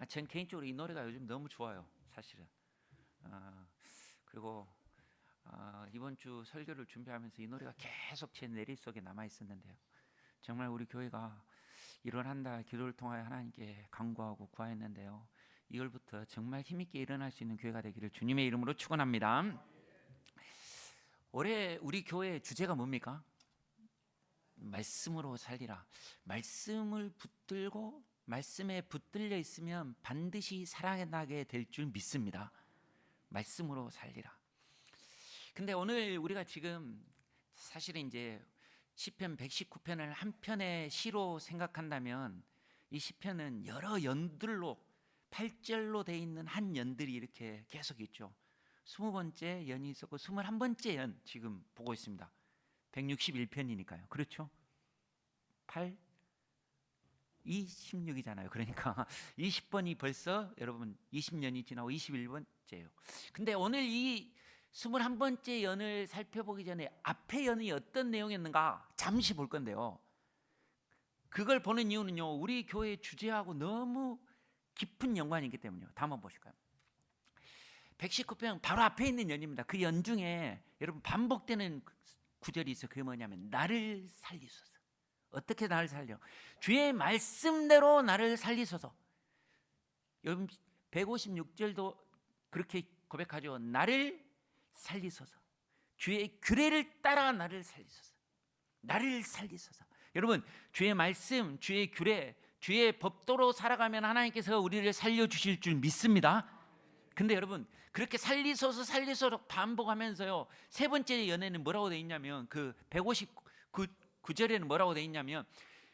전 개인적으로 이 노래가 요즘 너무 좋아요, 사실은. 그리고 이번 주 설교를 준비하면서 이 노래가 계속 제 내리 속에 남아 있었는데요. 정말 우리 교회가 이런 한 달 기도를 통하여 하나님께 간구하고 구하였는데요. 2월부터 정말 힘있게 일어날 수 있는 교회가 되기를 주님의 이름으로 축원합니다. 올해 우리 교회의 주제가 뭡니까? 말씀으로 살리라. 말씀을 붙들고 말씀에 붙들려 있으면 반드시 살아나게 될 줄 믿습니다. 말씀으로 살리라. 근데 오늘 우리가 지금 사실은 이제 시편 119편을 한 편의 시로 생각한다면 이 시편은 여러 연들로 8절로 되어 있는 한 연들이 이렇게 계속 있죠. 20번째 연이 있었고 21번째 연 지금 보고 있습니다. 161편이니까요. 그렇죠? 8, 26이잖아요. 그러니까 20번이 벌써 여러분 20년이 지나고 21번째예요. 근데 오늘 이 21번째 연을 살펴보기 전에 앞의 연이 어떤 내용이었는가 잠시 볼 건데요. 그걸 보는 이유는요, 우리 교회의 주제하고 너무 깊은 연관이 있기 때문이에요. 다음 한번 보실까요? 119편 바로 앞에 있는 연입니다. 그 연 중에 여러분 반복되는 구절이 있어요. 그게 뭐냐면 나를 살리소서. 어떻게 나를 살려? 주의 말씀대로 나를 살리소서. 여러분 156절도 그렇게 고백하죠. 나를 살리소서. 주의 규례를 따라 나를 살리소서. 나를 살리소서. 여러분 주의 말씀, 주의 규례, 주의 법도로 살아가면 하나님께서 우리를 살려주실 줄 믿습니다. 근데 여러분 그렇게 살리소서 살리소서 반복하면서요, 세 번째 연에는 뭐라고 되어 있냐면 그 159절에는 뭐라고 되어 있냐면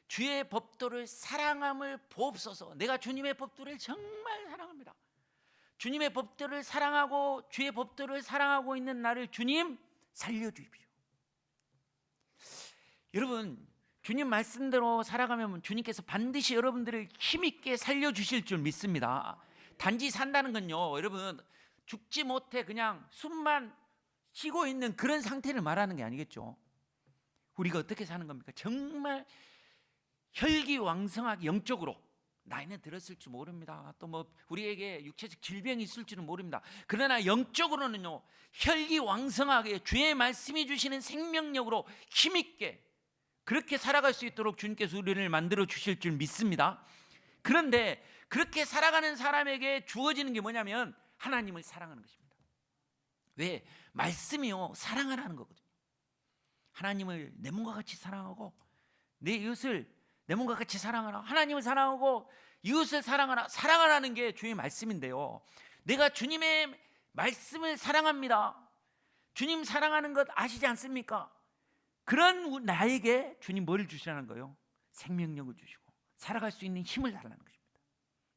주의 법도를 사랑함을 보옵소서. 내가 주님의 법도를 정말 사랑합니다. 주님의 법도를 사랑하고 주의 법도를 사랑하고 있는 나를 주님 살려주십시오. 여러분 주님 말씀대로 살아가면 주님께서 반드시 여러분들을 힘있게 살려주실 줄 믿습니다. 단지 산다는 건요, 여러분 죽지 못해 그냥 숨만 쉬고 있는 그런 상태를 말하는 게 아니겠죠. 우리가 어떻게 사는 겁니까? 정말 혈기왕성하게 영적으로 나이는 들었을지 모릅니다. 또 뭐 우리에게 육체적 질병이 있을 줄은 모릅니다. 그러나 영적으로는요, 혈기왕성하게 주의 말씀이 주시는 생명력으로 힘있게 그렇게 살아갈 수 있도록 주님께서 우리를 만들어 주실 줄 믿습니다. 그런데 그렇게 살아가는 사람에게 주어지는 게 뭐냐면 하나님을 사랑하는 것입니다. 왜? 말씀이요 사랑하라는 거거든요. 하나님을 내 몸과 같이 사랑하고 내 이웃을 내 몸과 같이 사랑하라. 하나님을 사랑하고 이웃을 사랑하라. 사랑하라는 게 주의 말씀인데요, 내가 주님의 말씀을 사랑합니다. 주님 사랑하는 것 아시지 않습니까? 그런 나에게 주님 뭘 주시라는 거예요? 생명력을 주시고 살아갈 수 있는 힘을 달라는 것입니다.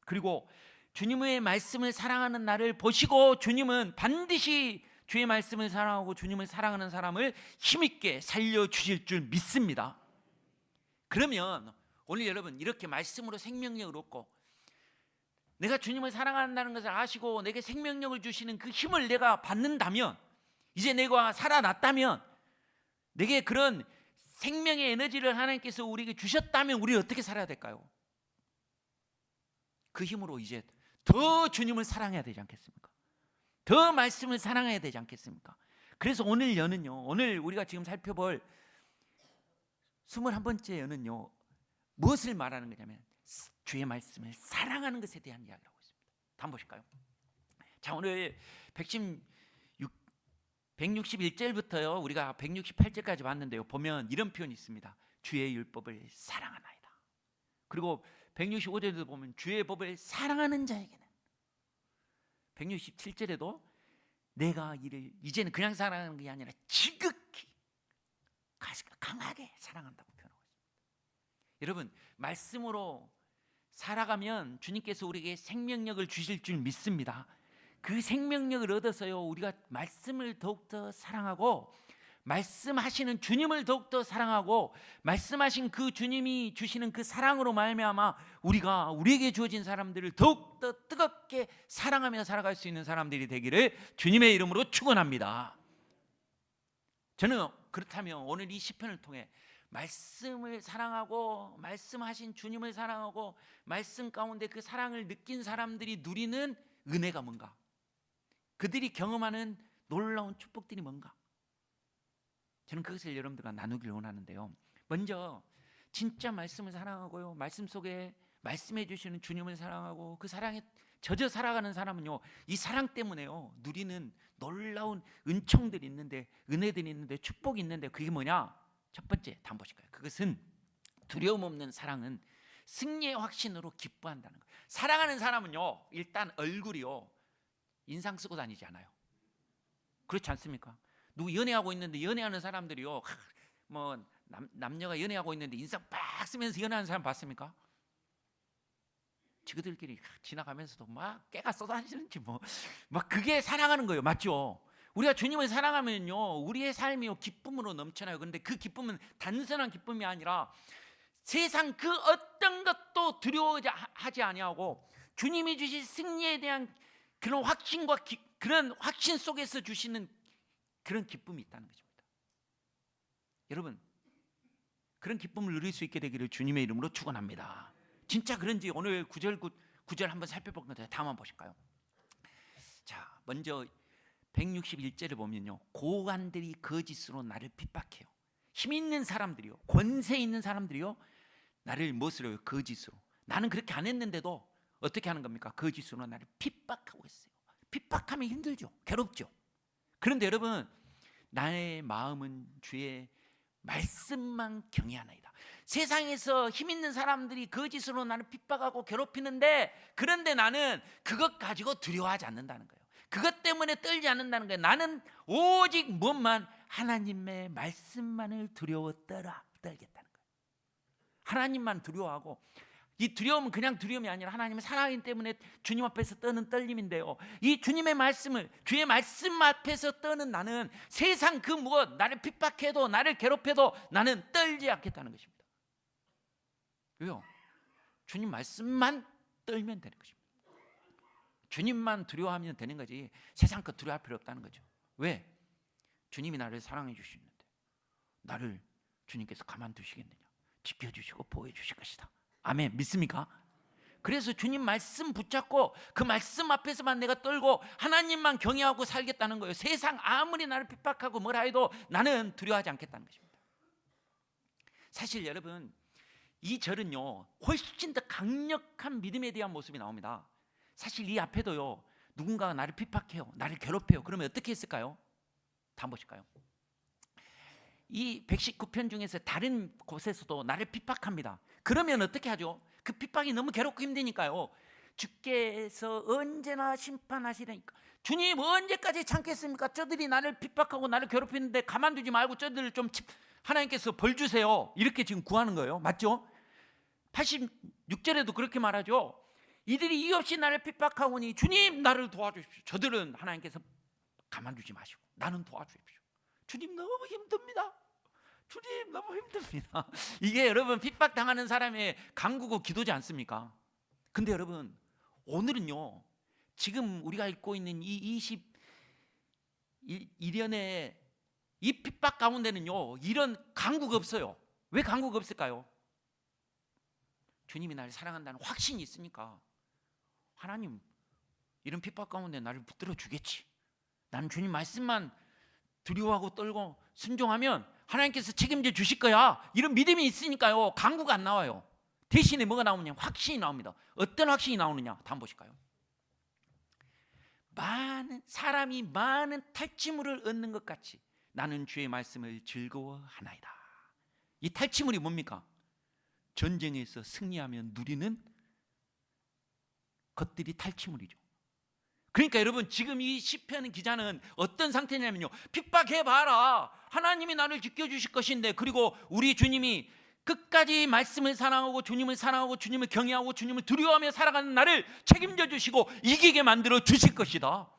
그리고 주님의 말씀을 사랑하는 나를 보시고 주님은 반드시 주의 말씀을 사랑하고 주님을 사랑하는 사람을 힘있게 살려주실 줄 믿습니다. 그러면 오늘 여러분 이렇게 말씀으로 생명력을 얻고 내가 주님을 사랑한다는 것을 아시고 내게 생명력을 주시는 그 힘을 내가 받는다면, 이제 내가 살아났다면, 내게 그런 생명의 에너지를 하나님께서 우리에게 주셨다면 우리는 어떻게 살아야 될까요? 그 힘으로 이제 더 주님을 사랑해야 되지 않겠습니까? 더 말씀을 사랑해야 되지 않겠습니까? 그래서 오늘 연은요, 오늘 우리가 지금 살펴볼 21번째 연은요, 무엇을 말하는 거냐면 주의 말씀을 사랑하는 것에 대한 이야기를 하고 있습니다. 한번 보실까요? 자, 오늘 161절부터요 우리가 168절까지 봤는데요, 보면 이런 표현이 있습니다. 주의 율법을 사랑하나이다. 그리고 165절에도 보면 주의 법을 사랑하는 자에게는, 167절에도 내가 이를 이제는 그냥 사랑하는 게 아니라 지극히 강하게 사랑한다고 표현하고 있습니다. 여러분 말씀으로 살아가면 주님께서 우리에게 생명력을 주실 줄 믿습니다. 그 생명력을 얻어서요 우리가 말씀을 더욱더 사랑하고 말씀하시는 주님을 더욱더 사랑하고 말씀하신 그 주님이 주시는 그 사랑으로 말미암아 우리가 우리에게 주어진 사람들을 더욱더 뜨겁게 사랑하며 살아갈 수 있는 사람들이 되기를 주님의 이름으로 축원합니다. 저는 그렇다면 오늘 이 시편을 통해 말씀을 사랑하고 말씀하신 주님을 사랑하고 말씀 가운데 그 사랑을 느낀 사람들이 누리는 은혜가 뭔가? 그들이 경험하는 놀라운 축복들이 뭔가? 저는 그것을 여러분들과 나누길 원하는데요. 먼저 진짜 말씀을 사랑하고요, 말씀 속에 말씀해 주시는 주님을 사랑하고 그 사랑에 젖어 살아가는 사람은요, 이 사랑 때문에요 누리는 놀라운 은총들이 있는데, 은혜들이 있는데, 축복이 있는데, 그게 뭐냐? 첫 번째 다 보실까요? 그것은 두려움 없는 사랑은 승리의 확신으로 기뻐한다는 거예요. 사랑하는 사람은요, 일단 얼굴이요 인상 쓰고 다니지 않아요. 그렇지 않습니까? 누구 연애하고 있는데, 연애하는 사람들이요, 뭐 남녀가 연애하고 있는데 인상 빡 쓰면서 연애하는 사람 봤습니까? 지그들끼리 지나가면서도 막 깨가 쏟아지는지 막 그게 사랑하는 거예요. 맞죠? 우리가 주님을 사랑하면요, 우리의 삶이 기쁨으로 넘쳐나요. 그런데 그 기쁨은 단순한 기쁨이 아니라 세상 그 어떤 것도 두려워하지 아니하고 주님이 주신 승리에 대한 그런 확신과 그런 확신 속에서 주시는 그런 기쁨이 있다는 것입니다. 여러분, 그런 기쁨을 누릴 수 있게 되기를 주님의 이름으로 축원합니다. 진짜 그런지 오늘 구절 한번 살펴볼 건데 다음 한번 보실까요? 자, 먼저 161절을 보면요, 고관들이 거짓으로 나를 핍박해요. 힘 있는 사람들이요, 권세 있는 사람들이요, 나를 무엇으로 해요? 거짓으로. 나는 그렇게 안 했는데도 어떻게 하는 겁니까? 거짓으로 나를 핍박하고 있어요. 핍박하면 힘들죠, 괴롭죠. 그런데 여러분, 나의 마음은 주의 말씀만 경외하나이다. 세상에서 힘 있는 사람들이 거짓으로 나를 핍박하고 괴롭히는데, 그런데 나는 그것 가지고 두려워하지 않는다는 거예요. 그것 때문에 떨지 않는다는 거예요. 나는 오직 무엇만? 하나님의 말씀만을 두려워 떨겠다는 거예요. 하나님만 두려워하고, 이 두려움은 그냥 두려움이 아니라 하나님의 사랑이기 때문에 주님 앞에서 떠는 떨림인데요, 이 주님의 말씀을, 주의 말씀 앞에서 떠는 나는 세상 그 무엇 나를 핍박해도 나를 괴롭혀도 나는 떨지 않겠다는 것입니다. 왜요? 주님 말씀만 떨면 되는 것입니다. 주님만 두려워하면 되는 거지 세상 것 두려워할 필요 없다는 거죠. 왜? 주님이 나를 사랑해 주시는데 나를 주님께서 가만두시겠느냐? 지켜주시고 보호해 주실 것이다. 아멘. 믿습니까? 그래서 주님 말씀 붙잡고 그 말씀 앞에서만 내가 떨고 하나님만 경외하고 살겠다는 거예요. 세상 아무리 나를 핍박하고 뭐라 해도 나는 두려워하지 않겠다는 것입니다. 사실 여러분, 이 절은요 훨씬 더 강력한 믿음에 대한 모습이 나옵니다. 사실 이 앞에도요, 누군가가 나를 핍박해요, 나를 괴롭혀요. 그러면 어떻게 했을까요? 다음 보실까요? 이 119편 중에서 다른 곳에서도 나를 핍박합니다. 그러면 어떻게 하죠? 그 핍박이 너무 괴롭고 힘드니까요, 주께서 언제나 심판하시라니까. 주님 언제까지 참겠습니까? 저들이 나를 핍박하고 나를 괴롭히는데 가만두지 말고 저들을 좀 하나님께서 벌 주세요. 이렇게 지금 구하는 거예요. 맞죠? 86절에도 그렇게 말하죠. 이들이 이유 없이 나를 핍박하오니 주님 나를 도와주십시오. 저들은 하나님께서 가만두지 마시고 나는 도와주십시오. 주님 너무 힘듭니다. 주님 너무 힘듭니다. 이게 여러분 핍박당하는 사람의 간구고 기도지 않습니까? 근데 여러분, 오늘은요, 지금 우리가 읽고 있는 이 21년의 이 핍박 가운데는요 이런 간구가 없어요. 왜 간구가 없을까요? 주님이 나를 사랑한다는 확신이 있으니까, 하나님 이런 핍박 가운데 나를 붙들어 주겠지, 나는 주님 말씀만 두려워하고 떨고 순종하면 하나님께서 책임져 주실 거야, 이런 믿음이 있으니까요 간구가 안 나와요. 대신에 뭐가 나오느냐? 확신이 나옵니다. 어떤 확신이 나오느냐? 다음 보실까요? 많은 사람이 많은 탈취물을 얻는 것 같이 나는 주의 말씀을 즐거워하나이다. 이 탈취물이 뭡니까? 전쟁에서 승리하면 누리는 것들이 탈취물이죠. 그러니까 여러분, 지금 이 시편 기자는 어떤 상태냐면요, 핍박해봐라, 하나님이 나를 지켜주실 것인데, 그리고 우리 주님이 끝까지 말씀을 사랑하고 주님을 사랑하고 주님을 경외하고 주님을 두려워하며 살아가는 나를 책임져 주시고 이기게 만들어 주실 것이다.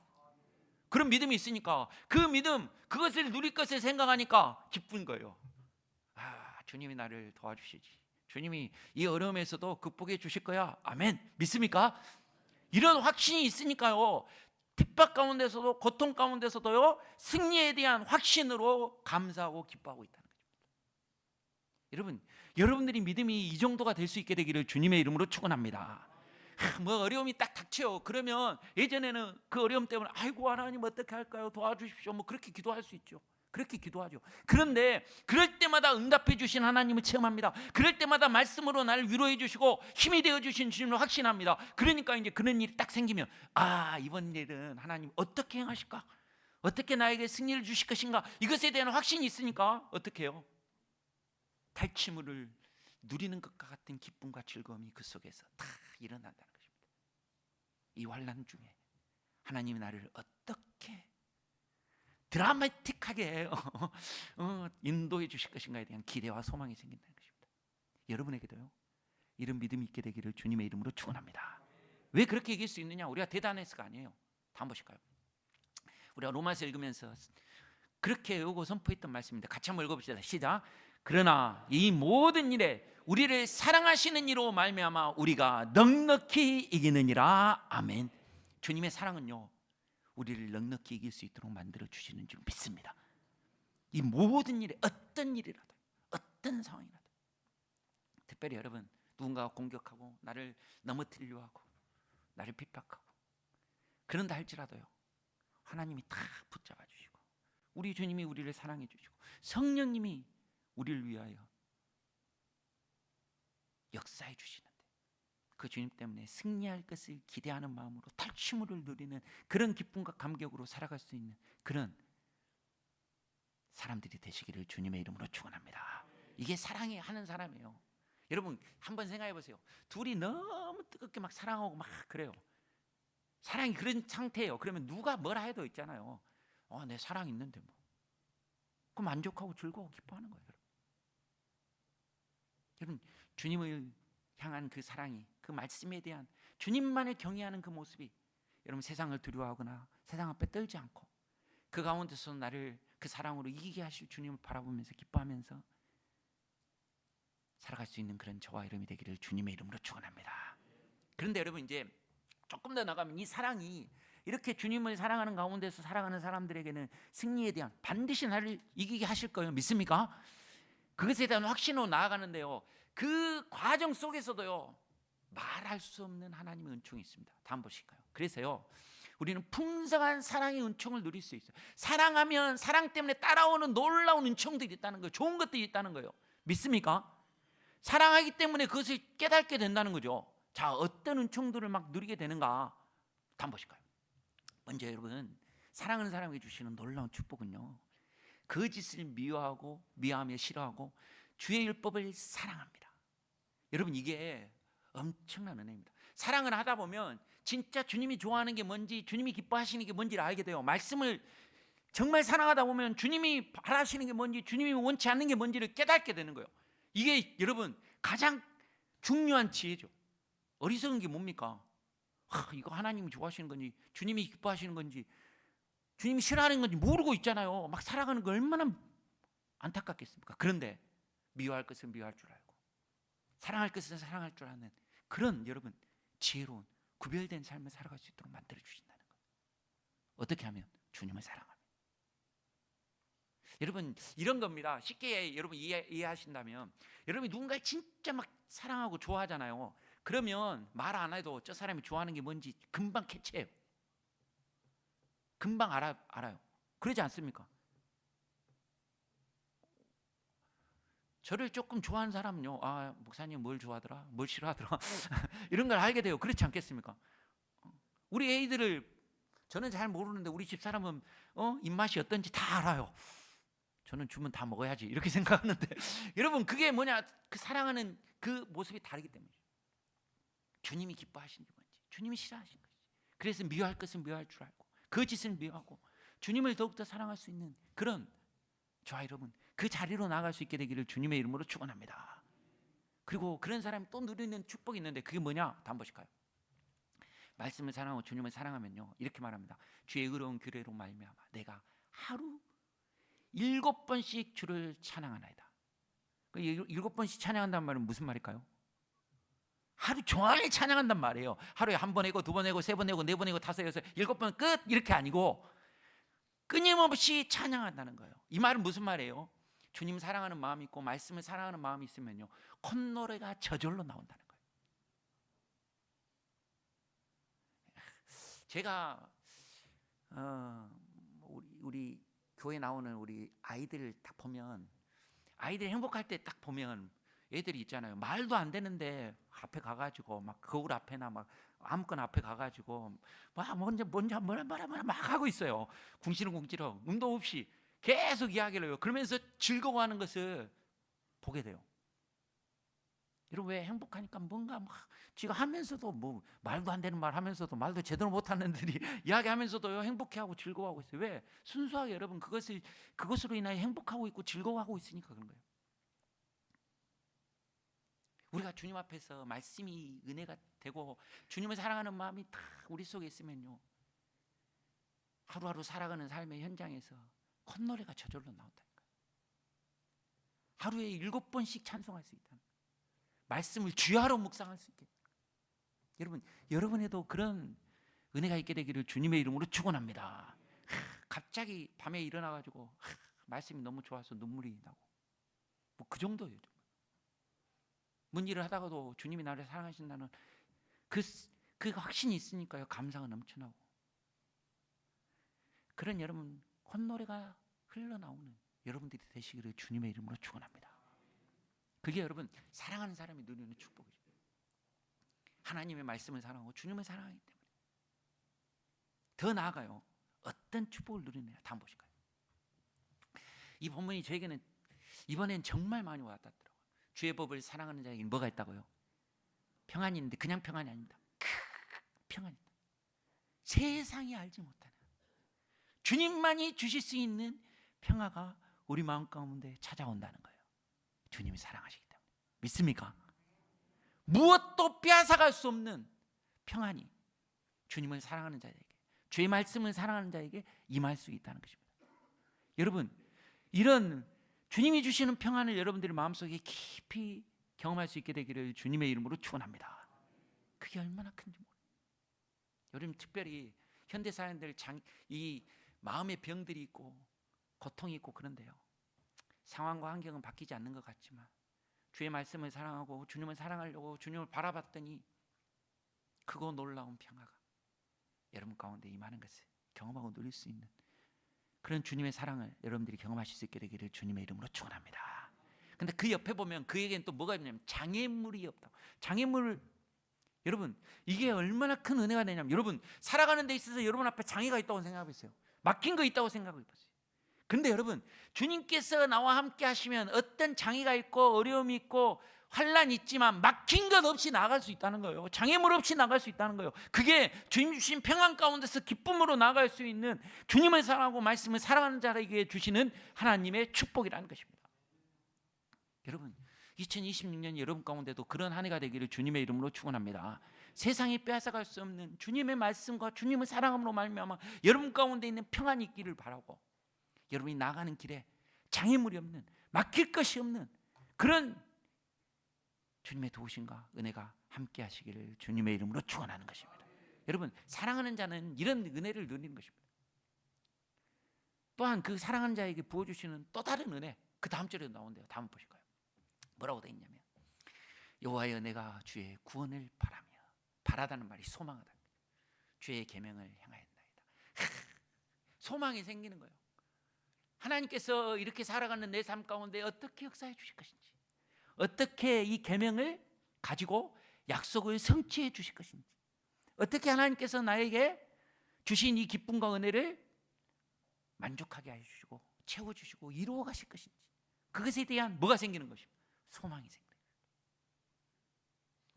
그런 믿음이 있으니까, 그 믿음, 그것을 누릴 것을 생각하니까 기쁜 거예요. 아, 주님이 나를 도와주시지, 주님이 이 어려움에서도 극복해 주실 거야. 아멘. 믿습니까? 이런 확신이 있으니까요, 핍박 가운데서도 고통 가운데서도요 승리에 대한 확신으로 감사하고 기뻐하고 있다는 거죠. 여러분, 여러분들이 믿음이 이 정도가 될 수 있게 되기를 주님의 이름으로 축원합니다. 뭐 어려움이 딱 닥쳐요. 그러면 예전에는 그 어려움 때문에 아이고 하나님 어떻게 할까요? 도와주십시오. 뭐 그렇게 기도할 수 있죠. 그렇게 기도하죠. 그런데 그럴 때마다 응답해 주신 하나님을 체험합니다. 그럴 때마다 말씀으로 나를 위로해 주시고 힘이 되어 주신 주님을 확신합니다. 그러니까 이제 그런 일이 딱 생기면 이번 일은 하나님 어떻게 행하실까? 어떻게 나에게 승리를 주실 것인가? 이것에 대한 확신이 있으니까 어떻게 해요? 탈취물을 누리는 것과 같은 기쁨과 즐거움이 그 속에서 다 일어난다는 것입니다. 이 환난 중에 하나님이 나를 어떻게 드라마틱하게 인도해 주실 것인가에 대한 기대와 소망이 생긴다는 것입니다. 여러분에게도요, 이런 믿음이 있게 되기를 주님의 이름으로 축원합니다. 왜 그렇게 얘기할 수 있느냐? 우리가 대단해서가 아니에요. 다 한번 보실까요? 우리가 로마서 읽으면서 그렇게 외우고 선포했던 말씀입니다. 같이 한번 읽어봅시다. 시작. 그러나 이 모든 일에 우리를 사랑하시는 이로 말미암아 우리가 넉넉히 이기느니라. 아멘. 주님의 사랑은요, 우리를 넉넉히 이길 수 있도록 만들어 주시는 줄 믿습니다. 이 모든 일에 어떤 일이라도, 어떤 상황이라도, 특별히 여러분, 누군가가 공격하고 나를 넘어뜨리려 하고 나를 핍박하고 그런다 할지라도요, 하나님이 다 붙잡아 주시고 우리 주님이 우리를 사랑해 주시고 성령님이 우리를 위하여 역사해 주시는데 그 주님 때문에 승리할 것을 기대하는 마음으로 탈취물을 누리는 그런 기쁨과 감격으로 살아갈 수 있는 그런 사람들이 되시기를 주님의 이름으로 축원합니다. 이게 사랑이 하는 사람이에요. 여러분 한번 생각해 보세요. 둘이 너무 뜨겁게 막 사랑하고 막 그래요. 사랑이 그런 상태예요. 그러면 누가 뭐라 해도 있잖아요. 내 사랑 있는데 뭐. 그 만족하고 즐거워 기뻐하는 거예요. 여러분 주님을 향한 그 사랑이, 그 말씀에 대한 주님만을 경외하는 그 모습이 여러분 세상을 두려워하거나 세상 앞에 떨지 않고 그 가운데서 나를 그 사랑으로 이기게 하실 주님을 바라보면서 기뻐하면서 살아갈 수 있는 그런 저와 여러분이 되기를 주님의 이름으로 축원합니다. 그런데 여러분 이제 조금 더 나가면 이 사랑이 이렇게 주님을 사랑하는 가운데서 살아가는 사람들에게는 승리에 대한 반드시 나를 이기게 하실 거예요. 믿습니까? 그것에 대한 확신으로 나아가는데요, 그 과정 속에서도요 말할 수 없는 하나님의 은총이 있습니다. 다음 보실까요? 그래서요 우리는 풍성한 사랑의 은총을 누릴 수 있어요. 사랑하면 사랑 때문에 따라오는 놀라운 은총들이 있다는 거예요. 좋은 것들이 있다는 거예요. 믿습니까? 사랑하기 때문에 그것을 깨닫게 된다는 거죠. 자, 어떤 은총들을 막 누리게 되는가 한번 보실까요? 먼저 여러분, 사랑하는 사람에게 주시는 놀라운 축복은요, 거짓을 미워하고 미워하며 싫어하고 주의 율법을 사랑합니다. 여러분 이게 엄청난 은혜입니다. 사랑을 하다 보면 진짜 주님이 좋아하는 게 뭔지, 주님이 기뻐하시는 게 뭔지를 알게 돼요. 말씀을 정말 사랑하다 보면 주님이 바라시는 게 뭔지, 주님이 원치 않는 게 뭔지를 깨닫게 되는 거예요. 이게 여러분 가장 중요한 지혜죠. 어리석은 게 뭡니까? 이거 하나님이 좋아하시는 건지, 주님이 기뻐하시는 건지, 주님이 싫어하는 건지 모르고 있잖아요. 막 살아가는 거 얼마나 안타깝겠습니까? 그런데 미워할 것은 미워할 줄 알고 사랑할 것은 사랑할 줄 아는 그런 여러분 지혜로운 구별된 삶을 살아갈 수 있도록 만들어 주신다는 거예요. 어떻게 하면? 주님을 사랑하면. 여러분 이런 겁니다. 쉽게 여러분 이해하신다면, 여러분이 누군가를 진짜 막 사랑하고 좋아하잖아요. 그러면 말 안 해도 저 사람이 좋아하는 게 뭔지 금방 캐치해요. 금방 알아요. 그러지 않습니까? 저를 조금 좋아하는 사람은요, 목사님 뭘 좋아하더라, 뭘 싫어하더라 이런 걸 알게 돼요. 그렇지 않겠습니까? 우리 애들을 저는 잘 모르는데 우리 집 사람은 입맛이 어떤지 다 알아요. 저는 주면 다 먹어야지 이렇게 생각하는데 여러분 그게 뭐냐, 그 사랑하는 그 모습이 다르기 때문이죠. 주님이 기뻐하시는 게 뭔지, 주님이 싫어하시는 것이, 그래서 미워할 것은 미워할 줄 알고 거짓을 미워하고 주님을 더욱더 사랑할 수 있는 그런 저와 여러분 그 자리로 나아갈 수 있게 되기를 주님의 이름으로 축원합니다. 그리고 그런 사람이 또 누리는 축복이 있는데 그게 뭐냐? 다음 보실까요? 말씀을 사랑하고 주님을 사랑하면요 이렇게 말합니다. 주의 의로운 규례로 말미암아 내가 하루 7번씩 주를 찬양하나이다. 7번씩 찬양한다는 말은 무슨 말일까요? 하루 종일 찬양한단 말이에요. 하루에 한 번 해고, 두 번 해고, 세 번 해고, 네 번 해고, 다섯, 여섯, 7번 끝 이렇게 아니고 끊임없이 찬양한다는 거예요. 이 말은 무슨 말이에요? 주님 사랑하는 마음이 있고 말씀을 사랑하는 마음이 있으면요, 콧노래가 저절로 나온다는 거예요. 제가 우리 교회 나오는 우리 아이들 딱 보면, 아이들이 행복할 때 딱 보면 애들이 있잖아요. 말도 안 되는데 앞에 가가지고 막 거울 앞에나 막 아무거나 앞에 가가지고 막 먼저 뭐라 막 하고 있어요. 궁시렁궁시렁 운동 없이 계속 이야기를 해요. 그러면서 즐거워하는 것을 보게 돼요. 여러분, 왜 행복하니까 뭔가 막 지가 하면서도 뭐 말도 안 되는 말 하면서도 말도 제대로 못하는 애들이 이야기하면서도 행복해하고 즐거워하고 있어요. 왜? 순수하게 여러분 그것으로 인하여 행복하고 있고 즐거워하고 있으니까 그런 거예요. 우리가 주님 앞에서 말씀이 은혜가 되고 주님을 사랑하는 마음이 다 우리 속에 있으면요, 하루하루 살아가는 삶의 현장에서 콧노래가 저절로 나온다니까요. 하루에 7번씩 찬송할 수 있다는 거예요. 말씀을 주야로 묵상할 수 있게. 여러분에도 그런 은혜가 있게 되기를 주님의 이름으로 축원합니다. 갑자기 밤에 일어나가지고 말씀이 너무 좋아서 눈물이 나고 뭐 그 정도예요. 뭔 일을 하다가도 주님이 나를 사랑하신다는 그 확신이 있으니까요, 감사가 넘쳐나고. 그런 여러분 콧노래가 흘러나오는 여러분들이 되시기를 주님의 이름으로 축원합니다. 그게 여러분 사랑하는 사람이 누리는 축복이죠. 하나님의 말씀을 사랑하고 주님을 사랑하기 때문에. 더 나아가요, 어떤 축복을 누리느냐 다음 보실까요? 이 본문이 저에게는 이번엔 정말 많이 와닿더라고요. 주의 법을 사랑하는 자에게는 뭐가 있다고요? 평안이 있는데 그냥 평안이 아닙니다. 평안이 있다. 세상이 알지 못하는 주님만이 주실 수 있는 평화가 우리 마음 가운데 찾아온다는 거예요. 주님이 사랑하시기 때문에. 믿습니까? 무엇도 빼앗아갈 수 없는 평안이 주님을 사랑하는 자에게, 주의 말씀을 사랑하는 자에게 임할 수 있다는 것입니다. 여러분, 이런 주님이 주시는 평안을 여러분들의 마음속에 깊이 경험할 수 있게 되기를 주님의 이름으로 축원합니다. 그게 얼마나 큰지 모르겠어요. 요즘 특별히 현대 사람들 이 마음의 병들이 있고 고통이 있고 그런데요, 상황과 환경은 바뀌지 않는 것 같지만 주의 말씀을 사랑하고 주님을 사랑하려고 주님을 바라봤더니 크고 놀라운 평화가 여러분 가운데 임하는 것을 경험하고 누릴 수 있는 그런 주님의 사랑을 여러분들이 경험하실 수 있게 되기를 주님의 이름으로 축원합니다. 근데 그 옆에 보면 그에겐 또 뭐가 있냐면 장애물이 없다. 장애물, 여러분 이게 얼마나 큰 은혜가 되냐면, 여러분 살아가는 데 있어서 여러분 앞에 장애가 있다고 생각해보세요. 막힌 거 있다고 생각해보세요. 근데 여러분, 주님께서 나와 함께 하시면 어떤 장애가 있고 어려움이 있고 환란이 있지만 막힌 것 없이 나아갈 수 있다는 거예요. 장애물 없이 나갈 수 있다는 거예요. 그게 주님 주신 평안 가운데서 기쁨으로 나아갈 수 있는, 주님을 사랑하고 말씀을 사랑하는 자에게 주시는 하나님의 축복이라는 것입니다. 여러분, 2026년 여러분 가운데도 그런 한 해가 되기를 주님의 이름으로 축원합니다. 세상이 빼앗아갈 수 없는 주님의 말씀과 주님을 사랑함으로 말미암아 여러분 가운데 있는 평안이 있기를 바라고, 여러분이 나가는 길에 장애물이 없는, 막힐 것이 없는 그런 주님의 도우심과 은혜가 함께 하시기를 주님의 이름으로 축원하는 것입니다. 여러분, 사랑하는 자는 이런 은혜를 누리는 것입니다. 또한 그 사랑하는 자에게 부어주시는 또 다른 은혜, 그 다음 절에도 나온대요. 다음 보실까요? 뭐라고 되어 있냐면, 여호와여 내가 주의 구원을 바라다는 말이 소망하다. 주의 계명을 행하였나이다. 소망이 생기는 거예요. 하나님께서 이렇게 살아가는 내 삶 가운데 어떻게 역사해 주실 것인지, 어떻게 이 계명을 가지고 약속을 성취해 주실 것인지, 어떻게 하나님께서 나에게 주신 이 기쁨과 은혜를 만족하게 해주시고 채워주시고 이루어 가실 것인지, 그것에 대한 뭐가 생기는 것입니다. 소망이 생깁니다.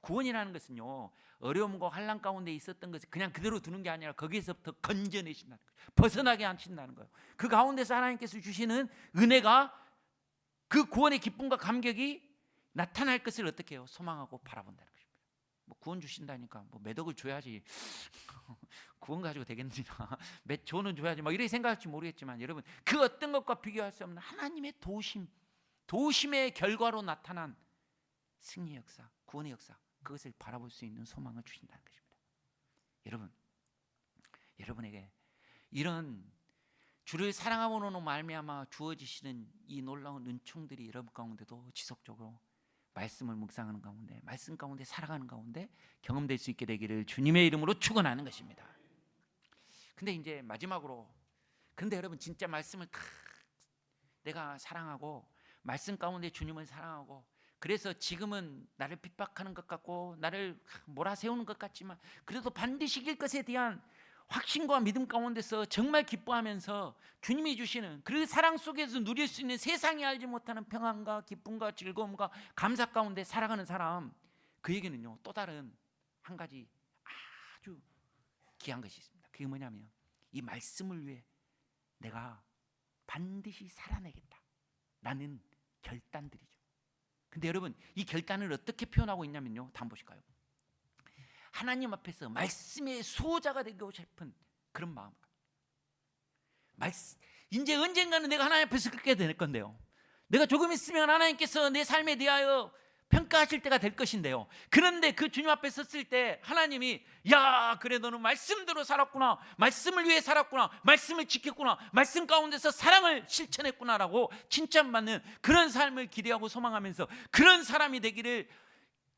구원이라는 것은요, 어려움과 환난 가운데 있었던 것을 그냥 그대로 두는 게 아니라 거기에서부터 건져내신다는 거예요. 벗어나게 하신다는 거예요. 그 가운데서 하나님께서 주시는 은혜가, 그 구원의 기쁨과 감격이 나타날 것을 어떻게 해요? 소망하고 바라본다는 것입니다. 뭐 구원 주신다니까 뭐 몇 억을 줘야지 구원 가지고 되겠느냐, 몇 조는 줘야지 막 이렇게 생각할지 모르겠지만, 여러분 그 어떤 것과 비교할 수 없는 하나님의 도우심의 결과로 나타난 승리의 역사, 구원의 역사, 그것을 바라볼 수 있는 소망을 주신다는 것입니다. 여러분에게 이런 주를 사랑함으로 말미암아 주어지시는 이 놀라운 은총들이 여러분 가운데도 지속적으로 말씀을 묵상하는 가운데, 말씀 가운데 살아가는 가운데 경험될 수 있게 되기를 주님의 이름으로 축원하는 것입니다. 근데 이제 마지막으로, 근데 여러분 진짜 말씀을 다 내가 사랑하고 말씀 가운데 주님을 사랑하고, 그래서 지금은 나를 핍박하는 것 같고 나를 몰아세우는 것 같지만 그래도 반드시 이길 것에 대한 확신과 믿음 가운데서 정말 기뻐하면서 주님이 주시는 그 사랑 속에서 누릴 수 있는 세상이 알지 못하는 평안과 기쁨과 즐거움과 감사 가운데 살아가는 사람, 그에게는요 또 다른 한 가지 아주 귀한 것이 있습니다. 그게 뭐냐면 이 말씀을 위해 내가 반드시 살아내겠다라는 결단들이죠. 근데 여러분 이 결단을 어떻게 표현하고 있냐면요, 다 한번 보실까요? 하나님 앞에서 말씀의 수호자가 되고 싶은 그런 마음. 이제 언젠가는 내가 하나님 앞에서 그렇게 될 건데요, 내가 조금 있으면 하나님께서 내 삶에 대하여 평가하실 때가 될 것인데요, 그런데 그 주님 앞에 섰을 때 하나님이 야 그래 너는 말씀대로 살았구나, 말씀을 위해 살았구나, 말씀을 지켰구나, 말씀 가운데서 사랑을 실천했구나라고 칭찬받는 그런 삶을 기대하고 소망하면서 그런 사람이 되기를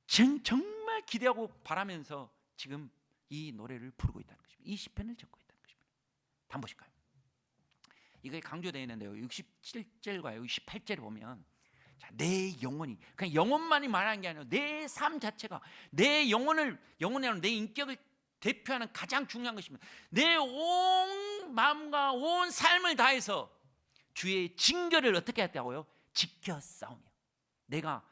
정말 기대하고 바라면서 지금 이 노래를 부르고 있다는 것입니다. 이 시편을 적고 있다는 것입니다. 한번 보실까요? 이게 강조되어 있는데요, 67절과 68절에 보면 자, 내 영혼이, 그냥 영혼만이 말하는 게 아니라 내 삶 자체가, 내 영혼이 아니라 내 인격을 대표하는 가장 중요한 것입니다. 내 온 마음과 온 삶을 다해서 주의 증거를 어떻게 했다고요? 지켜 싸우며, 내가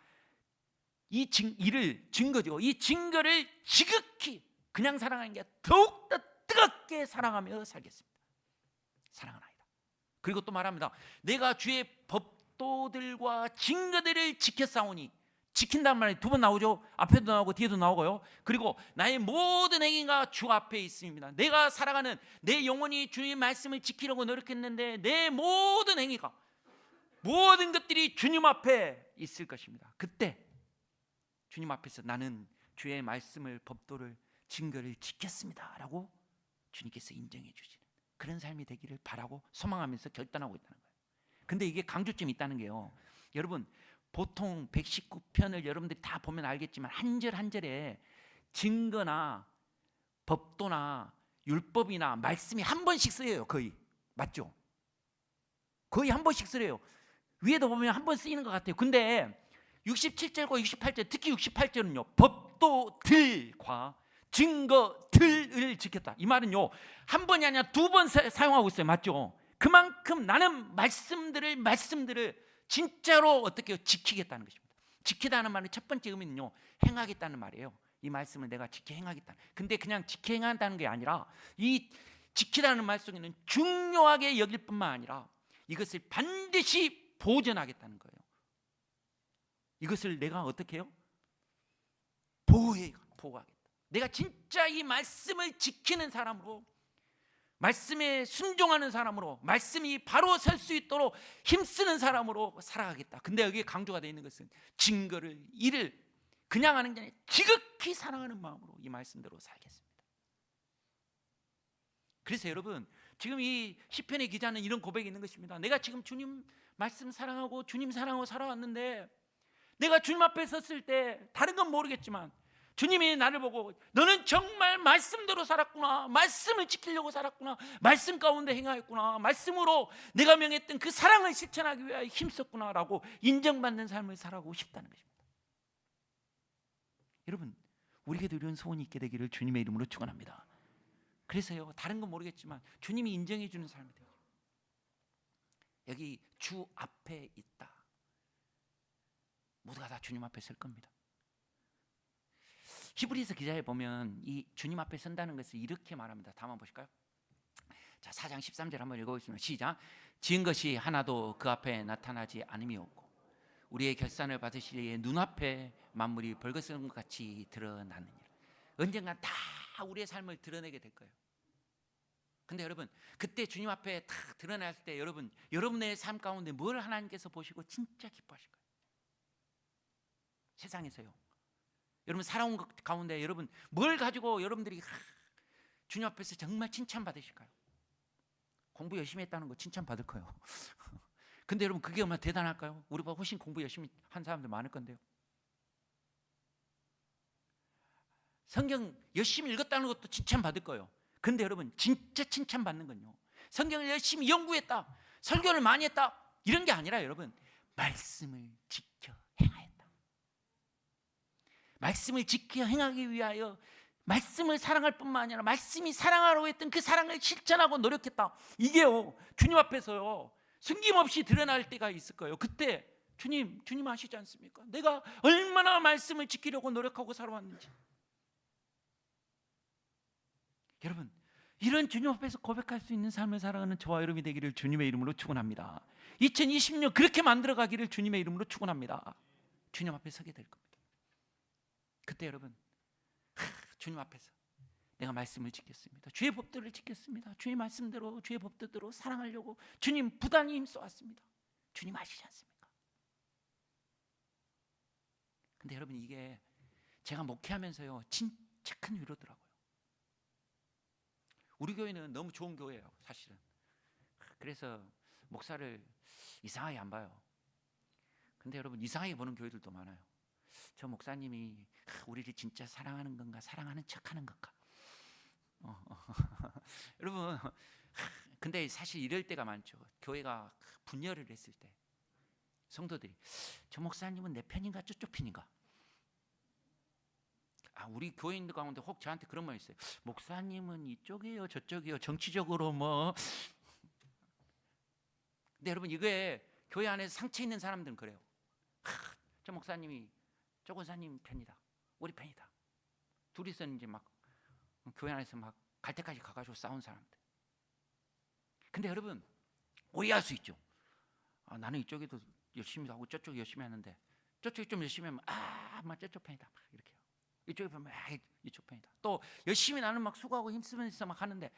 이 증거죠. 이 증거를 지극히 그냥 사랑하는 게 더욱더 뜨겁게 사랑하며 살겠습니다. 사랑하나이다. 그리고 또 말합니다. 내가 주의 법도들과 증거들을 지켜 싸우니, 지킨다는 말이 두 번 나오죠. 앞에도 나오고 뒤에도 나오고요. 그리고 나의 모든 행위가 주 앞에 있습니다. 내가 살아가는 내 영혼이 주의 말씀을 지키려고 노력했는데 내 모든 행위가, 모든 것들이 주님 앞에 있을 것입니다. 그때 주님 앞에서 나는 주의 말씀을, 법도를, 증거를 지켰습니다 라고 주님께서 인정해 주시는 그런 삶이 되기를 바라고 소망하면서 결단하고 있다는 거예요. 근데 이게 강조점이 있다는 게요, 여러분 보통 119편을 여러분들이 다 보면 알겠지만 한 절 한 절에 증거나 법도나 율법이나 말씀이 한 번씩 쓰여요. 거의. 맞죠? 거의 한 번씩 쓰여요. 위에도 보면 한 번 쓰이는 것 같아요. 근데 67절과 68절, 특히 68절은요 법도들과 증거들을 지켰다, 이 말은요 한 번이 아니라 두 번 사용하고 있어요. 맞죠? 그만큼 나는 말씀들을 진짜로 어떻게 지키겠다는 것입니다. 지키다는 말은 첫 번째 의미는요 행하겠다는 말이에요. 이 말씀을 내가 지켜 행하겠다. 근데 그냥 지켜 행한다는 게 아니라 이 지키다는 말 속에는 중요하게 여길 뿐만 아니라 이것을 반드시 보존하겠다는 거예요. 이것을 내가 어떻게 해요? 보호하겠다. 내가 진짜 이 말씀을 지키는 사람으로, 말씀에 순종하는 사람으로, 말씀이 바로 설 수 있도록 힘쓰는 사람으로 살아가겠다. 근데 여기에 강조가 되어 있는 것은 증거를, 일을 그냥 하는 게 아니라 지극히 사랑하는 마음으로 이 말씀대로 살겠습니다. 그래서 여러분 지금 이 시편의 기자는 이런 고백이 있는 것입니다. 내가 지금 주님 말씀 사랑하고 주님 사랑하고 살아왔는데, 내가 주님 앞에 섰을 때 다른 건 모르겠지만 주님이 나를 보고 너는 정말 말씀대로 살았구나, 말씀을 지키려고 살았구나, 말씀 가운데 행하였구나, 말씀으로 내가 명했던 그 사랑을 실천하기 위하여 힘썼구나 라고 인정받는 삶을 살아가고 싶다는 것입니다. 여러분 우리에게도 이런 소원이 있게 되기를 주님의 이름으로 축원합니다. 그래서요 다른 건 모르겠지만 주님이 인정해 주는 삶이 되죠. 여기 주 앞에 있다, 모두가 다 주님 앞에 설 겁니다. 히브리서 기자에 보면 이 주님 앞에 선다는 것을 이렇게 말합니다. 다음 한번 보실까요? 자, 4장 13절 한번 읽어보겠습니다. 시작. 지은 것이 하나도 그 앞에 나타나지 않음이 없고 우리의 결산을 받으시기에 눈앞에 만물이 벌거벗은 것 같이 드러나느니라. 언젠가 다 우리의 삶을 드러내게 될 거예요. 근데 여러분 그때 주님 앞에 딱 드러날 때 여러분의 삶 가운데 뭘 하나님께서 보시고 진짜 기뻐하실 거예요. 세상에서요 여러분 살아온 것 가운데 여러분 뭘 가지고 여러분들이 주님 앞에서 정말 칭찬받으실까요? 공부 열심히 했다는 거 칭찬받을 거예요. 근데 여러분 그게 얼마나 대단할까요? 우리보다 훨씬 공부 열심히 한 사람들 많을 건데요. 성경 열심히 읽었다는 것도 칭찬받을 거예요. 근데 여러분 진짜 칭찬받는 건요, 성경을 열심히 연구했다, 설교를 많이 했다, 이런 게 아니라 여러분 말씀을 지켜 행하였다. 말씀을 지켜 행하기 위하여 말씀을 사랑할 뿐만 아니라 말씀이 사랑하라고 했던 그 사랑을 실천하고 노력했다. 이게요 주님 앞에서요 숨김없이 드러날 때가 있을 거예요. 그때 주님 아시지 않습니까? 내가 얼마나 말씀을 지키려고 노력하고 살아왔는지. 여러분 이런 주님 앞에서 고백할 수 있는 삶을 살아가는 저와 여러분이 되기를 주님의 이름으로 축원합니다. 2020년 그렇게 만들어가기를 주님의 이름으로 축원합니다. 주님 앞에 서게 될 겁니다. 그때 여러분 주님 앞에서 내가 말씀을 지켰습니다, 주의 법도를 지켰습니다, 주의 말씀대로 주의 법도대로 사랑하려고 주님 부단히 힘써왔습니다. 주님 아시지 않습니까? 근데 여러분 이게 제가 목회하면서요 진짜 큰 위로더라고요. 우리 교회는 너무 좋은 교회예요 사실은. 그래서 목사를 이상하게 안 봐요. 근데 여러분 이상하게 보는 교회들도 많아요. 저 목사님이 우리를 진짜 사랑하는 건가, 사랑하는 척하는 건가. 여러분 근데 사실 이럴 때가 많죠. 교회가 분열을 했을 때 성도들이 저 목사님은 내 편인가 저쪽 편인가. 우리 교인들 가운데 혹 저한테 그런 말 있어요. 목사님은 이쪽이에요 저쪽이에요 정치적으로 뭐. 근데 여러분 이게 교회 안에서 상처 있는 사람들은 그래요. 저 목사님이 저 권사님 편이다, 우리 편이다. 둘이서 이제 막 교회 안에서 막 갈 때까지 가가지고 싸운 사람들. 근데 여러분 오해할 수 있죠. 나는 이쪽에도 열심히 하고 저쪽 열심히 하는데 저쪽이 좀 열심히 하면 막 저쪽 편이다 막 이렇게. 이쪽에 보면 이쪽 편이다. 또 열심히 나는 막 수고하고 힘쓰면서 막 하는데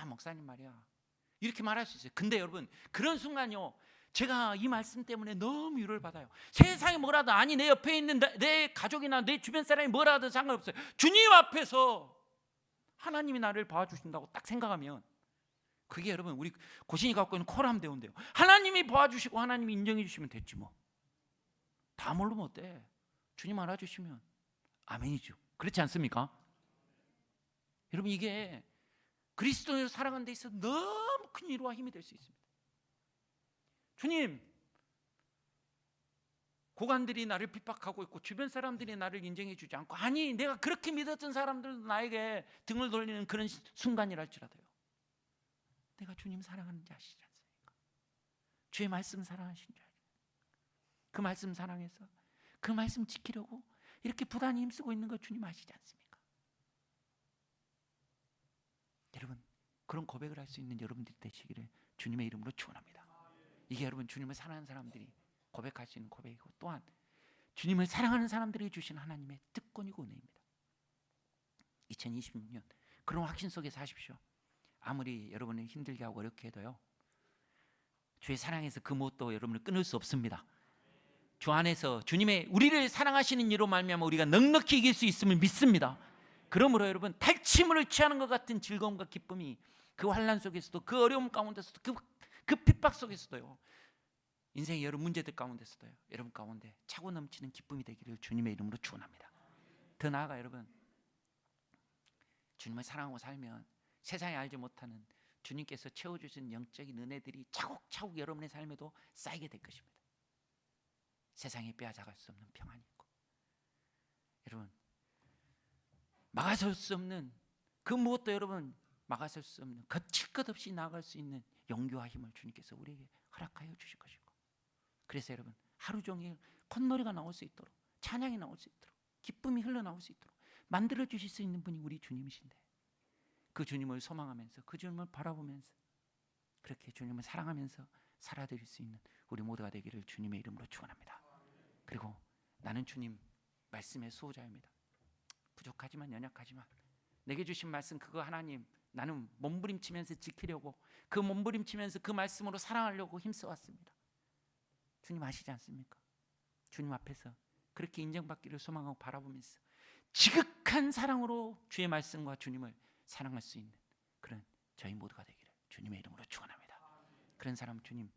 목사님 말이야 이렇게 말할 수 있어요. 근데 여러분 그런 순간요 제가 이 말씀 때문에 너무 위로를 받아요. 세상이 뭐라도, 아니 내 옆에 있는 내 가족이나 내 주변 사람이 뭐라도 상관없어요. 주님 앞에서 하나님이 나를 봐주신다고 딱 생각하면 그게 여러분 우리 고신이 갖고 있는 코람 대운데요. 하나님이 봐주시고 하나님이 인정해 주시면 됐지 뭐. 다 모르면 어때? 주님 알아주시면 아멘이죠. 그렇지 않습니까? 여러분 이게 그리스도인으로 살아가는 데 있어서 너무 큰 위로와 힘이 될 수 있습니다. 주님, 고관들이 나를 핍박하고 있고 주변 사람들이 나를 인정해 주지 않고, 아니 내가 그렇게 믿었던 사람들도 나에게 등을 돌리는 그런 순간이랄지라도요, 내가 주님 사랑하는지 아시지 않습니까? 주의 말씀 사랑하신 줄 알죠. 그 말씀 사랑해서 그 말씀 지키려고 이렇게 부단히 힘쓰고 있는 거 주님 아시지 않습니까? 여러분 그런 고백을 할 수 있는 여러분들이 되시기를 주님의 이름으로 축원합니다. 이게 여러분 주님을 사랑하는 사람들이 고백할 수 있는 고백이고, 또한 주님을 사랑하는 사람들이 주신 하나님의 특권이고 은혜입니다. 2026년 그런 확신 속에 사십시오. 아무리 여러분을 힘들게 하고 어렵게 해도요, 주의 사랑에서 그 무엇도 여러분을 끊을 수 없습니다. 주 안에서 주님의 우리를 사랑하시는 이로 말미암아 우리가 넉넉히 이길 수 있음을 믿습니다. 그러므로 여러분 탈취물을 취하는 것 같은 즐거움과 기쁨이 그 환난 속에서도, 그 어려움 가운데서도, 그 핍박 속에서도요, 인생의 여러 문제들 가운데서도요, 여러분 가운데 차고 넘치는 기쁨이 되기를 주님의 이름으로 축원합니다. 더 나아가 여러분, 주님을 사랑하고 살면 세상에 알지 못하는 주님께서 채워주신 영적인 은혜들이 차곡차곡 여러분의 삶에도 쌓이게 될 것입니다. 세상에 빼앗아갈 수 없는 평안이 있고, 여러분 막아설 수 없는 그 무엇도 여러분 막아설 수 없는, 거칠 것 없이 나아갈 수 있는 용기와 힘을 주님께서 우리에게 허락하여 주실 것이고, 그래서 여러분 하루 종일 콧노래가 나올 수 있도록, 찬양이 나올 수 있도록, 기쁨이 흘러나올 수 있도록 만들어 주실 수 있는 분이 우리 주님이신데, 그 주님을 소망하면서 그 주님을 바라보면서 그렇게 주님을 사랑하면서 살아드릴 수 있는 우리 모두가 되기를 주님의 이름으로 축원합니다. 그리고 나는 주님 말씀의 수호자입니다. 부족하지만 연약하지만 내게 주신 말씀 그거 하나님, 나는 몸부림치면서 지키려고, 그 몸부림치면서 그 말씀으로 사랑하려고 힘써왔습니다. 주님 아시지 않습니까? 주님 앞에서 그렇게 인정받기를 소망하고 바라보면서 지극한 사랑으로 주의 말씀과 주님을 사랑할 수 있는 그런 저희 모두가 되기를 주님의 이름으로 축원합니다. 그런 사람 주님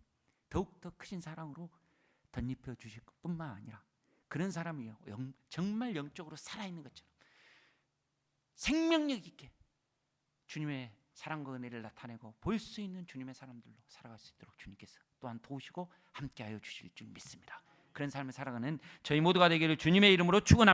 더욱더 크신 사랑으로 덧입혀 주실 것뿐만 아니라 그런 사람이요 정말 영적으로 살아있는 것처럼 생명력 있게 주님의 사랑과 은혜를 나타내고 보일 수 있는 주님의 사람들로 살아갈 수 있도록 주님께서 또한 도우시고 함께하여 주실 줄 믿습니다. 그런 삶을 살아가는 저희 모두가 되기를 주님의 이름으로 축원합니다.